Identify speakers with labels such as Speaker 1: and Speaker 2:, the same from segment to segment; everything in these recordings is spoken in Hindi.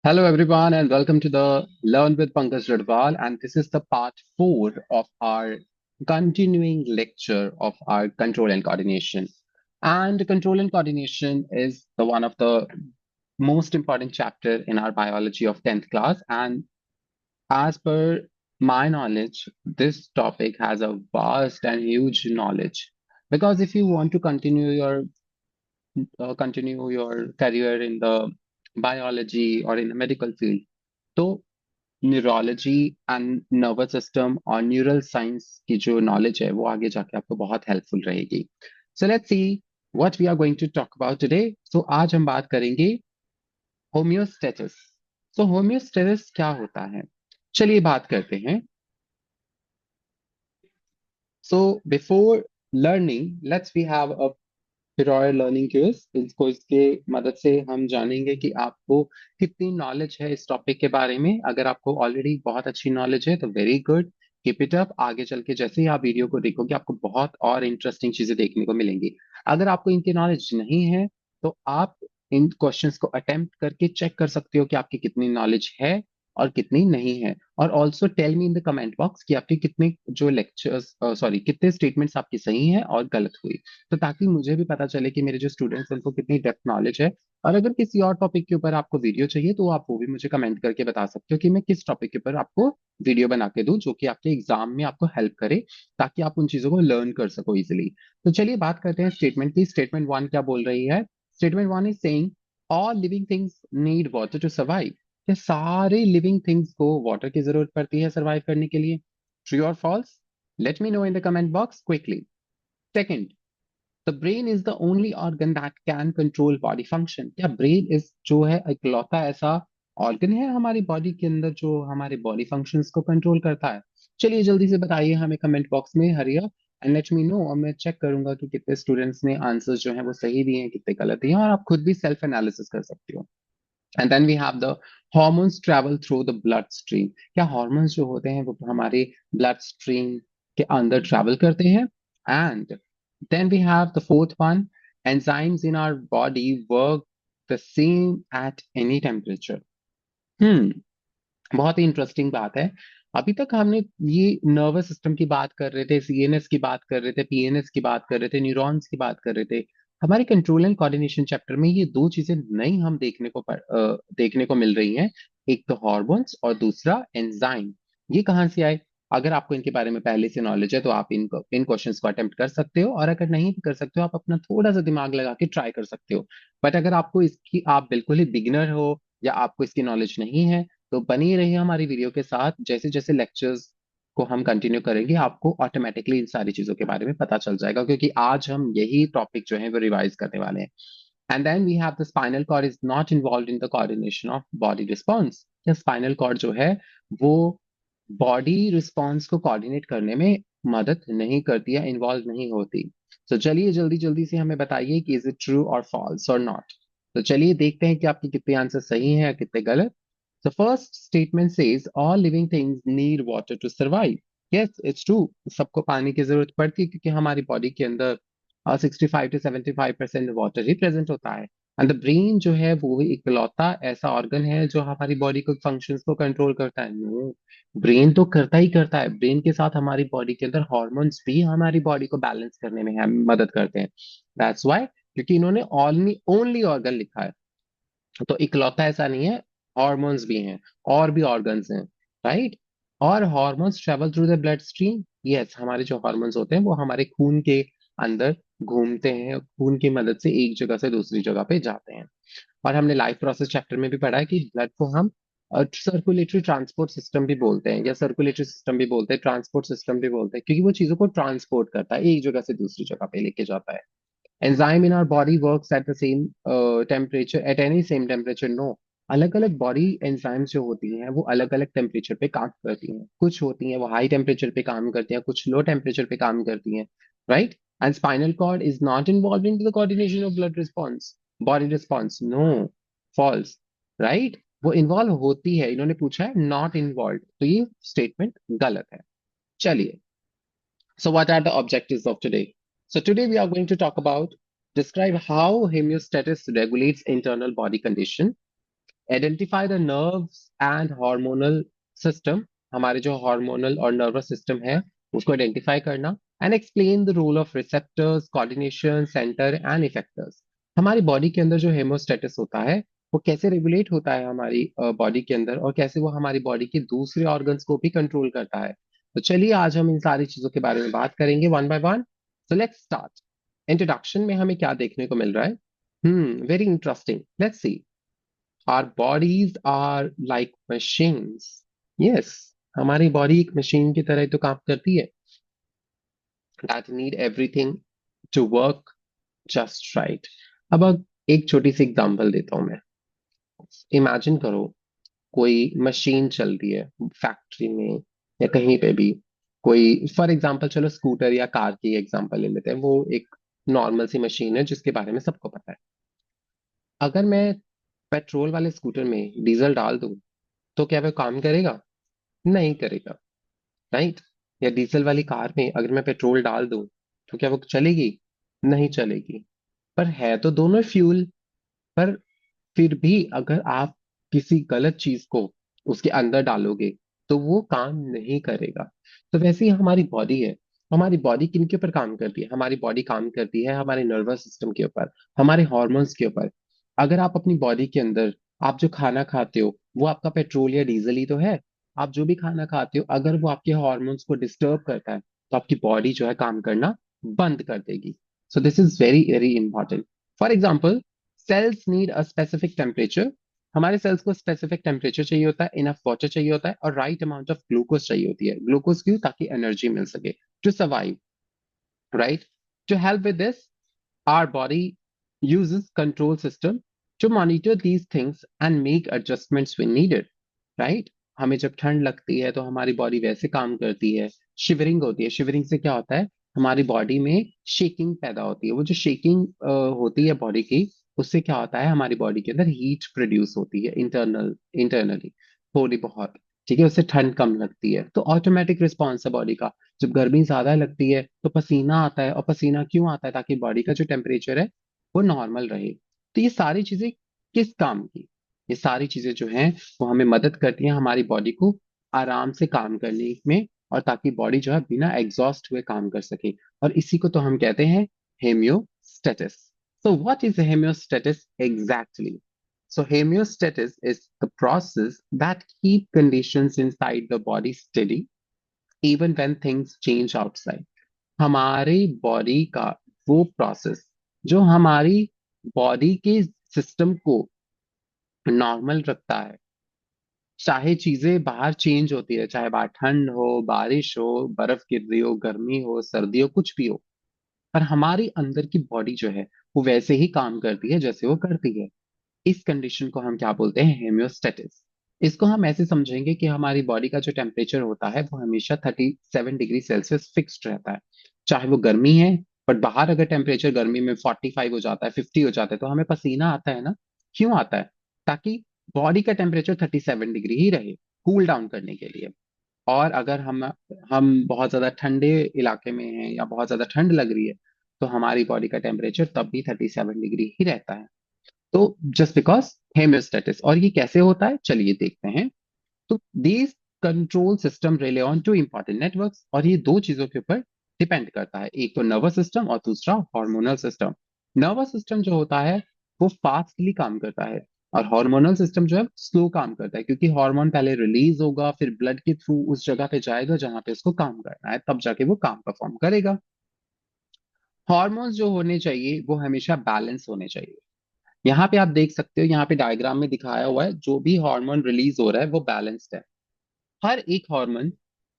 Speaker 1: Hello, everyone, and welcome to the Learn with Pankaj Radwal. And this is the part four of our continuing lecture of our control and coordination. And control and coordination is the one of the most important chapter in our biology of 10th class. And as per my knowledge, this topic has a vast and huge knowledge. Because if you want to continue your career in the biology or in the medical field, तो न्यूरोलॉजी एंड नर्वस सिस्टम और न्यूरल साइंस की जो नॉलेज है वो आगे जाके आपको बहुत हेल्पफुल रहेगी। So let's see what we are going to talk about today. So आज हम बात करेंगे होम्योस्टेसिस। सो होम्योस्टेसिस क्या होता है, चलिए बात करते हैं। So before learning let's we have a prior learning quiz. इसको इसके मदद से हम जानेंगे कि आपको कितनी नॉलेज है इस टॉपिक के बारे में। अगर आपको ऑलरेडी बहुत अच्छी नॉलेज है तो very good, keep it up. आगे चल के जैसे ही आप वीडियो को देखोगे आपको बहुत और इंटरेस्टिंग चीजें देखने को मिलेंगी। अगर आपको इनकी नॉलेज नहीं है तो आप इन क्वेश्चंस को अटेम्प्ट करके चेक कर सकते हो कि आपकी कितनी नॉलेज है और कितनी नहीं है। और also tell me in the comment box कि आपके कितने जो लेक्चर्स सॉरी कितने स्टेटमेंट्स आपकी सही हैं और गलत हुई, तो ताकि मुझे भी पता चले कि मेरे जो स्टूडेंट्स हैं उनको कितनी डेप्थ नॉलेज है। और अगर किसी और टॉपिक के ऊपर आपको वीडियो चाहिए तो आप वो भी मुझे कमेंट करके बता सकते हो कि मैं किस टॉपिक के ऊपर आपको वीडियो बना के दूं जो कि आपके एग्जाम में आपको हेल्प करे, ताकि आप उन चीजों को लर्न कर सको इजिली। तो चलिए बात करते हैं स्टेटमेंट की। स्टेटमेंट वन क्या बोल रही है? Statement one is saying all living things need water to survive. क्या सारे लिविंग थिंग्स को वाटर की जरूरत पड़ती है सर्वाइव करने के लिए? ट्रू और false? Let me know in the comment box quickly. Second, the brain is the only organ that can control body function. क्या ब्रेन इज जो है इकलौता ऐसा ऑर्गन है हमारी बॉडी के अंदर जो हमारे बॉडी फंक्शंस को कंट्रोल करता है? चलिए जल्दी से बताइए हमें कमेंट बॉक्स में, हरिया एंड लेट मी नो। और मैं चेक करूंगा कि कितने स्टूडेंट्स ने आंसर्स जो है वो सही दिए हैं, कितने गलत दिए हैं, और आप खुद भी सेल्फ एनालिसिस कर सकते हो। And then we have the hormones travel through the blood stream. क्या हॉर्मोन्स जो होते हैं वो हमारे ब्लड स्ट्रीम के अंदर ट्रैवल करते हैं? And then we have the fourth one, enzymes in our body work the same at any temperature. Hmm, बहुत ही इंटरेस्टिंग बात है। अभी तक हमने ये नर्वस सिस्टम की बात कर रहे थे, सीएनएस की बात कर रहे थे, पीएनएस की बात कर रहे थे, न्यूरॉन्स की बात कर रहे थे। हमारे कंट्रोल एंड कोऑर्डिनेशन चैप्टर में ये दो चीजें नई हम देखने को मिल रही हैं। एक तो हॉर्मोन्स और दूसरा एंजाइम। ये कहाँ से आए? अगर आपको इनके बारे में पहले से नॉलेज है तो आप इन क्वेश्चंस को अटेम्प्ट कर सकते हो, और अगर नहीं भी कर सकते हो आप अपना थोड़ा सा दिमाग लगा के ट्राई कर सकते हो। बट अगर आपको इसकी आप बिल्कुल ही बिगिनर हो या आपको इसकी नॉलेज नहीं है तो बनी रहिए हमारी वीडियो के साथ। जैसे जैसे लेक्चर्स को हम कंटिन्यू करेंगे आपको ऑटोमेटिकली इन सारी चीजों के बारे में पता चल जाएगा, क्योंकि आज हम यही टॉपिक जो है वो रिवाइज करने वाले हैं। And then we have the spinal cord is not involve in the coordination of body response. या स्पाइनल कॉर्ड जो है वो बॉडी रिस्पॉन्स को कोऑर्डिनेट करने में मदद नहीं करती या इन्वॉल्व नहीं होती। तो चलिए जल्दी जल्दी से हमें बताइए कि इज इट ट्रू और फॉल्स और नॉट। तो चलिए देखते हैं कि आपके कितने आंसर सही हैं या कितने गलत। The first statement says all living things need water to survive. Yes, it's true. सबको पानी की जरूरत पड़ती है क्योंकि हमारी बॉडी के अंदर 65 to 75% वाटर ही प्रेजेंट होता है। एंड द ब्रेन जो है वो इकलौता ऐसा ऑर्गन है जो हमारी बॉडी को फंक्शंस को कंट्रोल करता है। नो, ब्रेन तो करता ही करता है। ब्रेन के साथ हमारी बॉडी के अंदर हॉर्मोन्स भी हमारी बॉडी को बैलेंस करने में मदद करते हैं। दैट्स वाई, क्योंकि इन्होंने ओनली ओनली ऑर्गन लिखा है, तो इकलौता ऐसा नहीं है, हॉर्मोन्स भी हैं और भी ऑर्गन्स हैं, राइट। और hormones travel through the blood stream. Yes, हमारे जो हॉर्मोन्स होते हैं वो हमारे खून के अंदर घूमते हैं, खून की मदद से एक जगह से दूसरी जगह पे जाते हैं। और हमने लाइफ प्रोसेस चैप्टर में भी पढ़ा है कि ब्लड को हम सर्कुलेटरी ट्रांसपोर्ट सिस्टम भी बोलते हैं, या सर्कुलेटरी सिस्टम भी बोलते हैं, ट्रांसपोर्ट सिस्टम भी बोलते हैं, क्योंकि वो चीजों को ट्रांसपोर्ट करता है, एक जगह से दूसरी जगह पे लेके जाता है। Enzyme in our body works at the same temperature, at any same temperature? No, अलग अलग बॉडी एंजाइम्स जो होती हैं वो अलग अलग टेम्परेचर पे काम करती हैं। कुछ होती हैं वो हाई टेम्परेचर पे काम करती हैं, कुछ लो टेम्परेचर पे काम करती हैं, right. And spinal cord is not involve in the coordination of blood response, body response. No, false, right. वो इन्वॉल्व होती है, इन्होंने पूछा है नॉट इन्वॉल्व, तो ये स्टेटमेंट गलत है। चलिए, so, what are the objectives of today? So, today we are going to talk about, describe how homeostasis regulates internal body condition. Identify the nerves and hormonal system, हमारे जो हार्मोनल और नर्वस सिस्टम है उसको आइडेंटिफाई करना। And explain the role of receptors, coordination center and effectors. हमारी बॉडी के अंदर जो हेमोस्टेटिस होता है वो कैसे रेगुलेट होता है हमारी बॉडी के अंदर, और कैसे वो हमारी बॉडी के दूसरे ऑर्गन्स को भी कंट्रोल करता है। तो चलिए आज हम इन सारी चीजों के बारे में बात करेंगे one by one. So let's start. Introduction में हमें क्या देखने को मिल रहा है? Very interesting, let's see. Our bodies are like machines. Yes, हमारी बॉडी एक मशीन की तरह तो काम करती है, that need everything to work just right. अब एक छोटी सी एग्जांपल देता हूं मैं। इमेजिन करो कोई मशीन चल रही है फैक्ट्री में या कहीं पे भी, कोई फॉर एग्जांपल चलो स्कूटर या कार की एग्जांपल ले लेते हैं, वो एक नॉर्मल सी मशीन है जिसके बारे में सबको पता है। अगर मैं पेट्रोल वाले स्कूटर में डीजल डाल दूं तो क्या वो काम करेगा? नहीं करेगा, राइट? या डीजल वाली कार में अगर मैं पेट्रोल डाल दूं तो क्या वो चलेगी? नहीं चलेगी। पर है तो दोनों फ्यूल। पर फिर भी अगर आप किसी गलत चीज को उसके अंदर डालोगे तो वो काम नहीं करेगा। तो वैसे ही हमारी बॉडी है। हमारी बॉडी किन के ऊपर काम करती है? हमारी बॉडी काम करती है हमारे नर्वस सिस्टम के ऊपर, हमारे हॉर्मोन्स के ऊपर। अगर आप अपनी बॉडी के अंदर, आप जो खाना खाते हो वो आपका पेट्रोल या डीजल ही तो है। आप जो भी खाना खाते हो अगर वो आपके हॉर्मोन्स को डिस्टर्ब करता है तो आपकी बॉडी जो है काम करना बंद कर देगी। So this is very very important. For example, cells need a specific temperature. हमारे सेल्स को स्पेसिफिक टेम्परेचर चाहिए होता है, इनफ वाटर चाहिए होता है, और राइट अमाउंट ऑफ ग्लूकोज चाहिए होती है। ग्लूकोज क्यों? ताकि एनर्जी मिल सके to survive, right? To help with this, our body uses control system to monitor these things and make adjustments when needed, right? हमें जब ठंड लगती है तो हमारी बॉडी वैसे काम करती है। शिवरिंग होती है। शिवरिंग से क्या होता है? हमारी बॉडी में शेकिंग पैदा होती है। वो जो शेकिंग होती है बॉडी की, उससे क्या होता है? हमारी बॉडी के अंदर हीट प्रोड्यूस होती है इंटरनली, थोड़ी बहुत। ठीक है, उससे ठंड कम लगती है तो ऑटोमेटिक रिस्पॉन्स है बॉडी का। जब गर्मी ज्यादा लगती है तो पसीना आता है, और पसीना क्यों आता है? ताकि बॉडी का जो टेम्परेचर है वो नॉर्मल रहे। तो ये सारी चीजें किस काम की? ये सारी चीजें जो हैं वो हमें मदद करती हैं हमारी बॉडी को आराम से काम करने में, और ताकि बॉडी जो है बिना एग्जॉस्ट हुए काम कर सके। और इसी को तो हम कहते हैं homeostasis. So what is homeostasis exactly? So homeostasis is the process that keep conditions inside the body steady even when things change outside. हमारे बॉडी का वो प्रोसेस जो हमारी बॉडी के सिस्टम को नॉर्मल रखता है, चाहे चीजें बाहर चेंज होती है, चाहे बाहर ठंड हो, बारिश हो, बर्फ गिर रही हो, गर्मी हो, सर्दी हो, कुछ भी हो, पर हमारी अंदर की बॉडी जो है वो वैसे ही काम करती है जैसे वो करती है। इस कंडीशन को हम क्या बोलते हैं? हेमियोस्टेटिस। इसको हम ऐसे समझेंगे कि हमारी बॉडी का जो टेम्परेचर होता है वो हमेशा 37 डिग्री सेल्सियस फिक्स्ड रहता है, चाहे वो गर्मी है। बट बाहर अगर टेम्परेचर गर्मी में 45 हो जाता है, 50 हो जाता है, तो हमें पसीना आता है ना। क्यों आता है? ताकि बॉडी का टेम्परेचर 37 डिग्री ही रहे, कूल डाउन करने के लिए। और अगर हम बहुत ज्यादा ठंडे इलाके में हैं या बहुत ज्यादा ठंड लग रही है तो हमारी बॉडी का टेम्परेचर तब भी 37 डिग्री ही रहता है। तो जस्ट बिकॉज हेमियोस्टेटिस। और ये कैसे होता है चलिए देखते हैं। तो these control system relay on two important networks, और ये दो चीजों के ऊपर डिपेंड करता है, एक तो नर्वस सिस्टम और दूसरा हार्मोनल सिस्टम। नर्वस सिस्टम जो होता है वो फास्टली काम करता है, और हार्मोनल सिस्टम जो है स्लो काम करता है, क्योंकि हार्मोन पहले रिलीज होगा फिर ब्लड के थ्रू उस जगह पे जाएगा जहां पे उसको काम करना है, तब जाके वो काम परफॉर्म करेगा। हार्मोन्स जो होने चाहिए वो हमेशा बैलेंस होने चाहिए। यहाँ पे आप देख सकते हो, यहाँ पे डायग्राम में दिखाया हुआ है, जो भी हार्मोन रिलीज हो रहा है वो बैलेंस्ड है। हर एक हार्मोन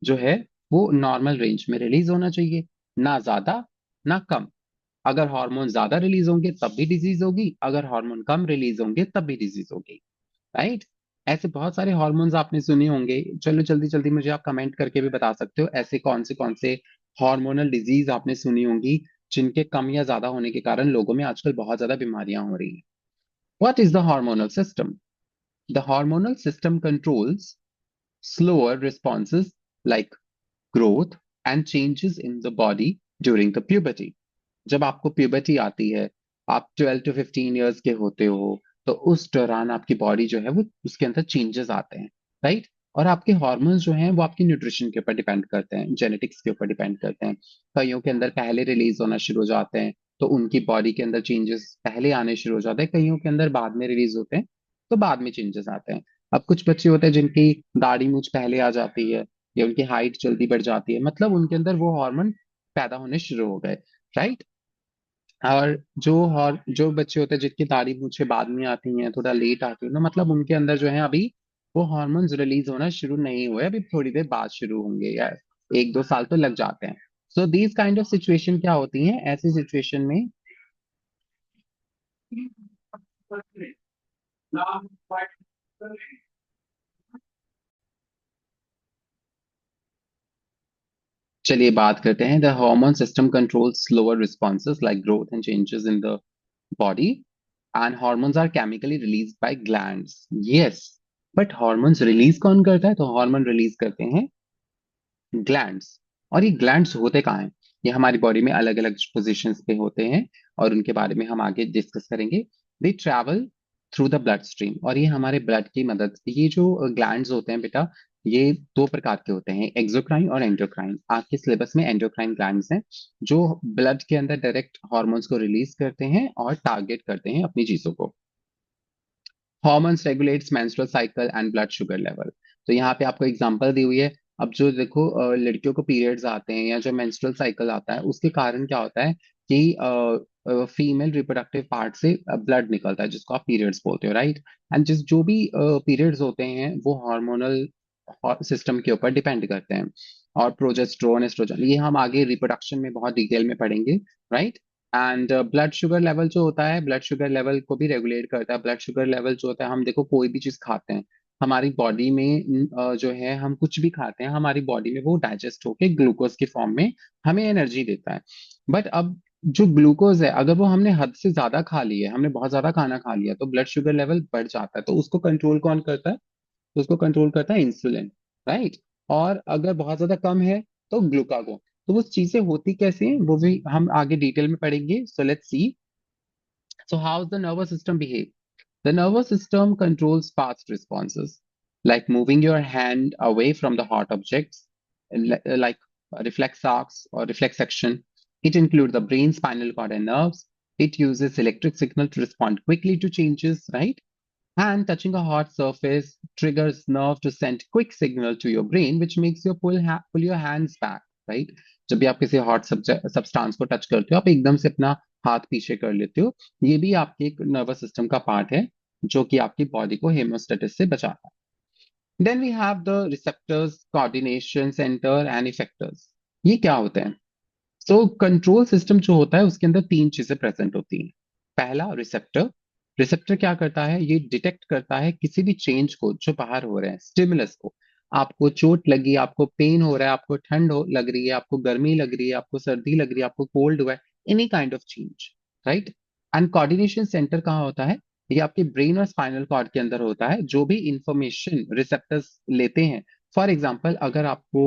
Speaker 1: जो है वो नॉर्मल रेंज में रिलीज होना चाहिए, ना ज्यादा ना कम। अगर हार्मोन ज्यादा रिलीज होंगे तब भी डिजीज होगी, अगर हार्मोन कम रिलीज होंगे तब भी डिजीज होगी, राइट? ऐसे बहुत सारे हार्मोन्स आपने सुने होंगे। चलो जल्दी जल्दी मुझे आप कमेंट करके भी बता सकते हो ऐसे कौन से हार्मोनल डिजीज आपने सुनी होंगी जिनके कम या ज्यादा होने के कारण लोगों में आजकल बहुत ज्यादा बीमारियां हो रही हैं। What is the hormonal system? The hormonal system controls slower responses like growth and changes in the body during the puberty. जब आपको प्यूबर्टी आती है, आप 12 to 15 ईयर्स के होते हो, तो उस दौरान आपकी बॉडी जो है वो उसके अंदर चेंजेस आते हैं, राइट। और आपके हॉर्मोन्स जो हैं वो आपकी न्यूट्रिशन के ऊपर डिपेंड करते हैं, जेनेटिक्स के ऊपर डिपेंड करते हैं। कईयों के अंदर पहले रिलीज होना शुरू हो जाते हैं, तो उनकी बॉडी के अंदर चेंजेस पहले आने शुरू हो जाते हैं। कईयों के अंदर बाद में रिलीज होते हैं, तो बाद में चेंजेस आते हैं। अब कुछ बच्चे होते हैं जिनकी दाढ़ी मूंछ पहले आ जाती है, या उनकी हाइट जल्दी बढ़ जाती है, मतलब उनके अंदर वो हार्मोन पैदा होने शुरू हो गए, राइट। और जो बच्चे होते हैं जिनकी दाढ़ी मूंछें बाद में आती हैं, थोड़ा लेट आती है ना, मतलब उनके अंदर जो है अभी वो हॉर्मोन्स रिलीज होना शुरू नहीं हुए, अभी थोड़ी देर बाद शुरू होंगे, या 1-2 साल तो लग जाते हैं। So these kind of situation क्या होती हैं ऐसी सिचुएशन में। चलिए बात करते हैं। The hormone system controls slower responses like growth and changes in the body, and hormones are chemically released by glands. Yes, but hormones release कौन करता है? तो हार्मोन रिलीज करते हैं ग्लैंड्स। और ये ग्लैंड्स होते कहाँ हैं? ये हमारी बॉडी में अलग अलग पोजिशंस पे होते हैं, और उनके बारे में हम आगे डिस्कस करेंगे। दे travel through the blood stream, और ये हमारे ब्लड की मदद, ये जो ग्लैंड्स होते हैं बेटा, ये दो प्रकार के होते हैं, एक्सोक्राइन और एंडोक्राइन। आपके सिलेबस में एंडोक्राइन ग्लैंड्स हैं जो ब्लड के अंदर डायरेक्ट हॉर्मोन्स को रिलीज करते हैं और टारगेट करते हैं अपनी चीजों को। Hormones regulates menstrual cycle and blood sugar level. तो यहाँ पे आपको एग्जांपल दी हुई है। अब जो देखो लड़कियों को पीरियड्स आते हैं या जो मेंस्ट्रुअल साइकिल आता है, उसके कारण क्या होता है कि फीमेल रिप्रोडक्टिव पार्ट से ब्लड निकलता है, जिसको आप पीरियड्स बोलते हो, राइट। एंड जिस जो भी पीरियड्स होते हैं वो हार्मोनल सिस्टम के ऊपर डिपेंड करते हैं। और प्रोजेस्टेरोन, एस्ट्रोजन, ये हम आगे रिप्रोडक्शन में बहुत डिटेल में पढ़ेंगे, right. And blood sugar level जो होता है, ब्लड शुगर लेवल को भी रेगुलेट करता है। ब्लड शुगर लेवल जो होता है, हम देखो कोई भी चीज खाते हैं हमारी बॉडी में, जो है हम कुछ भी खाते हैं हमारी बॉडी में वो डाइजेस्ट होके ग्लूकोज के फॉर्म में हमें एनर्जी देता है। बट अब जो ग्लूकोज है, अगर वो हमने हद से ज्यादा खा लिया, हमने बहुत ज्यादा खाना खा लिया, तो ब्लड शुगर लेवल बढ़ जाता है। तो उसको कंट्रोल कौन करता है? तो उसको कंट्रोल करता है इंसुलिन, राइट। और अगर बहुत ज्यादा कम है तो ग्लूकागोन। तो वो चीजें होती कैसे हैं वो भी हम आगे डिटेल में पढ़ेंगे। सो let's C. So how does the nervous system behave? The nervous system controls fast responses, like moving your hand away from the hot objects, like reflex arcs or reflex action. It includes the brain, spinal cord, and nerves. It uses electric signal to respond quickly to changes, right? And touching a hot surface triggers nerve to send quick signal to your brain, which makes you pull your hands back, right? जब भी आप किसी हॉट सब्सटेंस को टच करते हो, आप एकदम से अपना हाथ पीछे कर लेते हो। ये भी आपके एक नर्वस सिस्टम का पार्ट है, जो कि आपकी बॉडी को हेमोस्टेटिस से बचाता है। Then we have the receptors, coordination center and effectors. ये क्या होते हैं? सो कंट्रोल सिस्टम जो होता है उसके अंदर तीन चीजें प्रेजेंट होती हैं। पहला, रिसेप्टर। रिसेप्टर क्या करता है? ये डिटेक्ट करता है किसी भी चेंज को जो बाहर हो रहे हैं, स्टिमुलस को। आपको चोट लगी, आपको पेन हो रहा है, आपको ठंड हो लग रही है, आपको गर्मी लग रही है, आपको सर्दी लग रही है, आपको कोल्ड हुआ है, any kind of change, right. And coordination centre कहाँ होता है? ये आपके ब्रेन और स्पाइनल कॉर्ड के अंदर होता है, जो भी इंफॉर्मेशन रिसेप्टर्स लेते हैं। फॉर एग्जाम्पल अगर आपको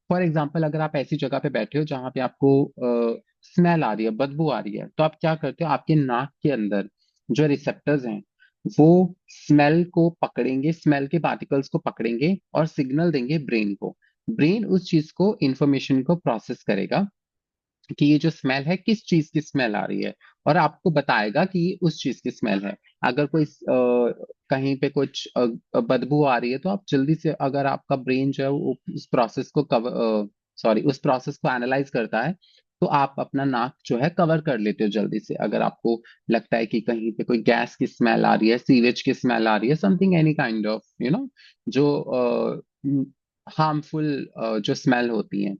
Speaker 1: फॉर एग्जाम्पल अगर आप ऐसी जगह पे बैठे हो जहां पे आपको स्मेल आ रही है, बदबू आ रही है, तो आप क्या करते हो? आपके नाक के अंदर जो रिसेप्टर्स हैं वो स्मेल को पकड़ेंगे, स्मेल के पार्टिकल्स को पकड़ेंगे और सिग्नल देंगे ब्रेन को। ब्रेन उस चीज को, इंफॉर्मेशन को प्रोसेस करेगा कि ये जो स्मेल है किस चीज की स्मेल आ रही है, और आपको बताएगा कि ये उस चीज की स्मेल है। अगर कोई कहीं पे कुछ बदबू आ रही है, तो आप जल्दी से, अगर आपका ब्रेन जो है वो उस प्रोसेस को कवर उस प्रोसेस को एनालाइज करता है, तो आप अपना नाक जो है कवर कर लेते हो जल्दी से। अगर आपको लगता है कि कहीं पे कोई गैस की स्मेल आ रही है, सीवेज की स्मेल आ रही है, समथिंग एनी काइंड ऑफ जो हार्मफुल जो स्मेल होती है,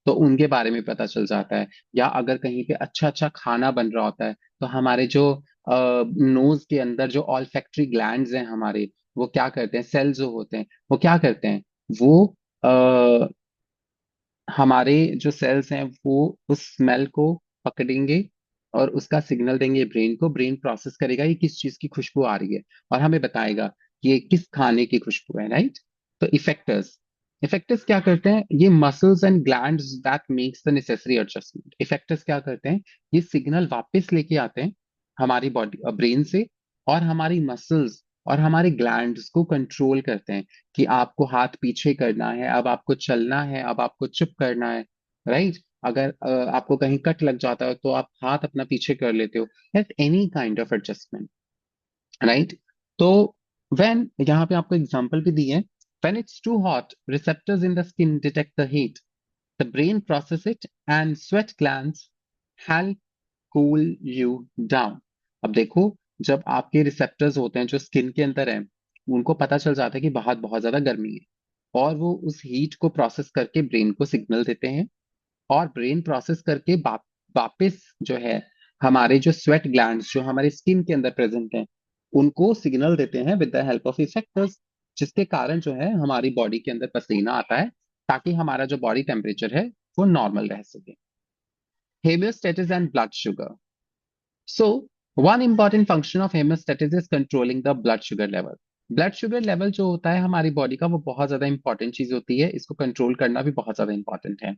Speaker 1: तो उनके बारे में पता चल जाता है। या अगर कहीं पे अच्छा अच्छा खाना बन रहा होता है, तो हमारे जो नोज के अंदर जो ऑल्फैक्टरी ग्लैंड्स हैं हमारे, वो क्या करते हैं, सेल्स जो होते हैं वो क्या करते हैं, वो आ, हमारे जो सेल्स हैं वो उस स्मेल को पकड़ेंगे और उसका सिग्नल देंगे ब्रेन को। ब्रेन प्रोसेस करेगा ये किस चीज की खुशबू आ रही है, और हमें बताएगा कि ये किस खाने की खुशबू है, राइट। तो इफेक्टर्स, इफेक्टर्स क्या करते हैं? ये muscles and glands that makes the necessary adjustment. Effectors क्या करते हैं? ये सिग्नल वापस लेके आते हैं हमारी बॉडी ब्रेन से, और हमारी मसल्स और हमारे ग्लैंड्स को कंट्रोल करते हैं कि आपको हाथ पीछे करना है, अब आपको चलना है, अब आपको चुप करना है, राइट? अगर आपको कहीं कट लग जाता है तो आप हाथ अपना पीछे कर लेते हो, at any kind of adjustment, right? तो व्हेन, यहाँ पे आपको एग्जांपल भी दी है, when it's too hot receptors in the skin detect the heat, the brain process it and sweat glands help cool you down. अब देखो, जब आपके रिसेप्टर्स होते हैं जो स्किन के अंदर हैं, उनको पता चल जाता है कि बाहर बहुत ज्यादा गर्मी है, और वो उस हीट को प्रोसेस करके ब्रेन को सिग्नल देते हैं, और ब्रेन प्रोसेस करके वापस जो है हमारे जो स्वेट ग्लैंड्स जो हमारे स्किन के अंदर प्रेजेंट हैं, उनको सिग्नल देते हैं with the help of effectors, जिसके कारण जो है हमारी बॉडी के अंदर पसीना आता है, ताकि हमारा जो बॉडी टेम्परेचर है वो नॉर्मल रह सके। Homeostasis and blood sugar. So, one important function of hemostasis is controlling the blood sugar level. Blood sugar level जो होता है हमारी बॉडी का, वो बहुत ज्यादा इंपॉर्टेंट चीज होती है, इसको कंट्रोल करना भी बहुत ज्यादा इंपॉर्टेंट है।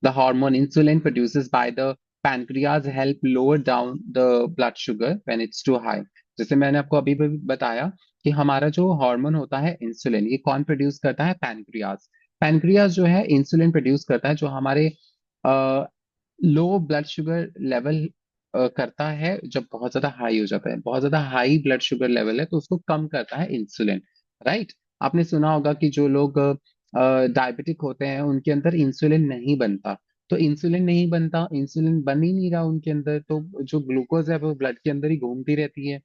Speaker 1: The hormone insulin produces by the pancreas help lower down the blood sugar when it's too high. जैसे मैंने आपको अभी भी बताया कि हमारा जो हार्मोन होता है इंसुलिन, ये कौन प्रोड्यूस करता है? पैनक्रियाज। पैनक्रियाज जो है इंसुलिन प्रोड्यूस करता है, जो हमारे लो ब्लड शुगर लेवल करता है जब बहुत ज्यादा हाई हो जाता है, बहुत ज्यादा हाई ब्लड शुगर लेवल है तो उसको कम करता है इंसुलिन, राइट? आपने सुना होगा कि जो लोग डायबिटिक होते हैं उनके अंदर इंसुलिन नहीं बनता, तो इंसुलिन नहीं बनता, इंसुलिन बन ही नहीं रहा उनके अंदर, तो जो ग्लूकोज है वो ब्लड के अंदर ही घूमती रहती है,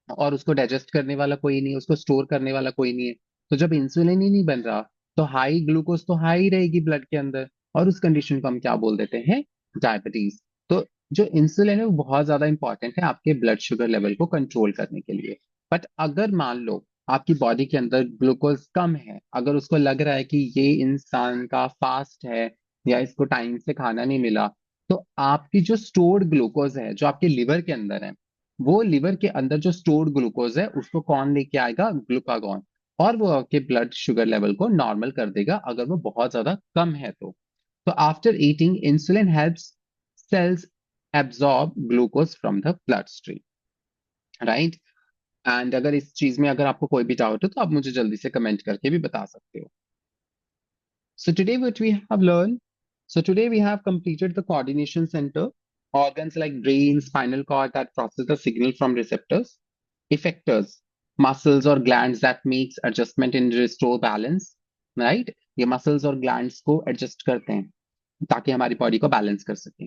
Speaker 1: और उसको डाइजेस्ट करने वाला कोई नहीं है, उसको स्टोर करने वाला कोई नहीं है। तो जब इंसुलिन ही नहीं बन रहा, तो हाई ग्लूकोज तो हाई रहेगी ब्लड के अंदर, और उस कंडीशन को हम क्या बोल देते हैं? डायबिटीज। तो जो इंसुलिन है वो बहुत ज्यादा इंपॉर्टेंट है आपके ब्लड शुगर लेवल को कंट्रोल करने के लिए। बट अगर मान लो आपकी बॉडी के अंदर ग्लूकोज कम है, अगर उसको लग रहा है कि ये इंसान का फास्ट है या इसको टाइम से खाना नहीं मिला, तो आपकी जो स्टोर्ड ग्लूकोज है जो आपके लिवर के अंदर है, वो लिवर के अंदर जो स्टोर्ड ग्लूकोज है उसको कौन लेके आएगा? ग्लूकागॉन। और वो आपके ब्लड शुगर लेवल को नॉर्मल कर देगा अगर वो बहुत ज्यादा कम है तो after eating insulin helps cells absorb glucose from the blood stream, right? एंड अगर इस चीज में अगर आपको कोई भी डाउट हो तो आप मुझे जल्दी से कमेंट करके भी बता सकते हो। So today what we have learned, so today we have completed the coordination center, organs like brain, spinal cord that process the signal from receptors, effectors, muscles or glands that makes adjustment and restore balance, right? ये muscles और glands को adjust करते हैं ताकि हमारी बॉडी को बैलेंस कर सके,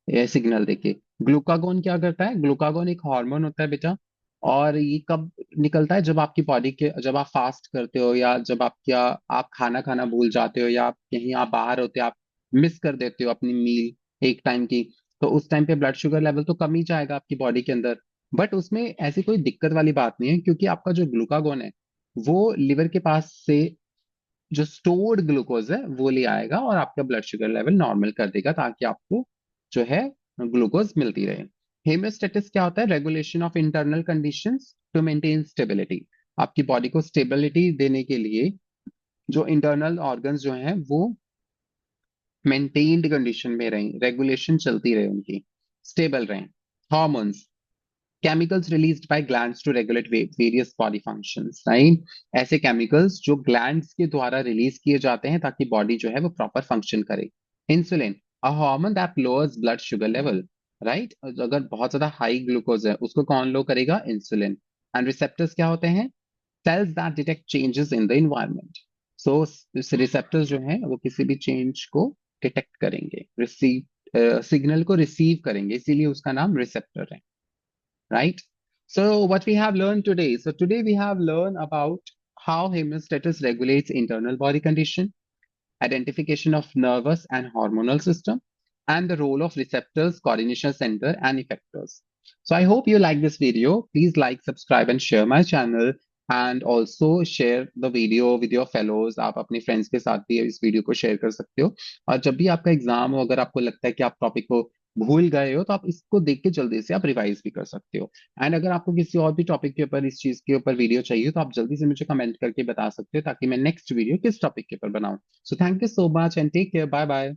Speaker 1: ये सिग्नल देके। ग्लूकागोन क्या करता है? ग्लूकागोन एक हार्मोन होता है बेटा, और ये कब निकलता है? जब आपकी बॉडी के, जब आप फास्ट करते हो, या जब आप क्या, आप खाना खाना भूल जाते हो, या आप कहीं आप बाहर होते हो, आप मिस कर देते हो अपनी मील एक टाइम की, तो उस टाइम पे ब्लड शुगर लेवल तो कम ही जाएगा आपकी बॉडी के अंदर। बट उसमें ऐसी कोई दिक्कत वाली बात नहीं है, क्योंकि आपका जो ग्लूकागोन है वो लिवर के पास से जो स्टोर्ड ग्लूकोज है वो ले आएगा और आपका ब्लड शुगर लेवल नॉर्मल कर देगा, ताकि आपको जो है ग्लूकोज मिलती रहे। हेमियोस्टेटिस क्या होता है? Regulation of internal conditions to maintain stability. आपकी बॉडी को स्टेबिलिटी देने के लिए जो इंटरनल ऑर्गन्स जो हैं वो मेंटेन्ड कंडीशन में रहें, रेगुलेशन चलती रहे उनकी, स्टेबल रहें। Hormones, chemicals released by glands to regulate various body functions, right? ऐसे chemicals जो glands के द्वारा रिलीज किए जाते हैं ताकि बॉडी जो है वो प्रॉपर फंक्शन करे। Insulin, a hormone that lowers blood sugar level, right? अगर बहुत ज्यादा हाई ग्लूकोज है उसको कौन लो करेगा? इंसुलिन। एंड रिसेप्टर्स क्या होते हैं? Cells that detect changes in the environment. So receptors जो हैं वो किसी भी चेंज को डिटेक्ट करेंगे, रिसीव सिग्नल को रिसीव करेंगे, इसीलिए उसका नाम रिसेप्टर है, right? So what we have learned today? So today we have learned about how homeostasis regulates internal body condition, identification of nervous and hormonal system, and the role of receptors, coordination center, and effectors. So I hope you like this video. Please like, subscribe, and share my channel. And also share the video with your fellows. आप अपने friends के साथ भी इस वीडियो को शेयर कर सकते हो। और जब भी आपका एग्जाम हो, अगर आपको लगता है कि आप टॉपिक को भूल गए हो, तो आप इसको देख के जल्दी से आप रिवाइज भी कर सकते हो। एंड अगर आपको किसी और भी टॉपिक के ऊपर, इस चीज के ऊपर वीडियो चाहिए, तो आप जल्दी से मुझे कमेंट करके बता सकते हो ताकि मैं नेक्स्ट वीडियो किस टॉपिक के ऊपर बनाऊं। So thank you so much and take care, bye bye.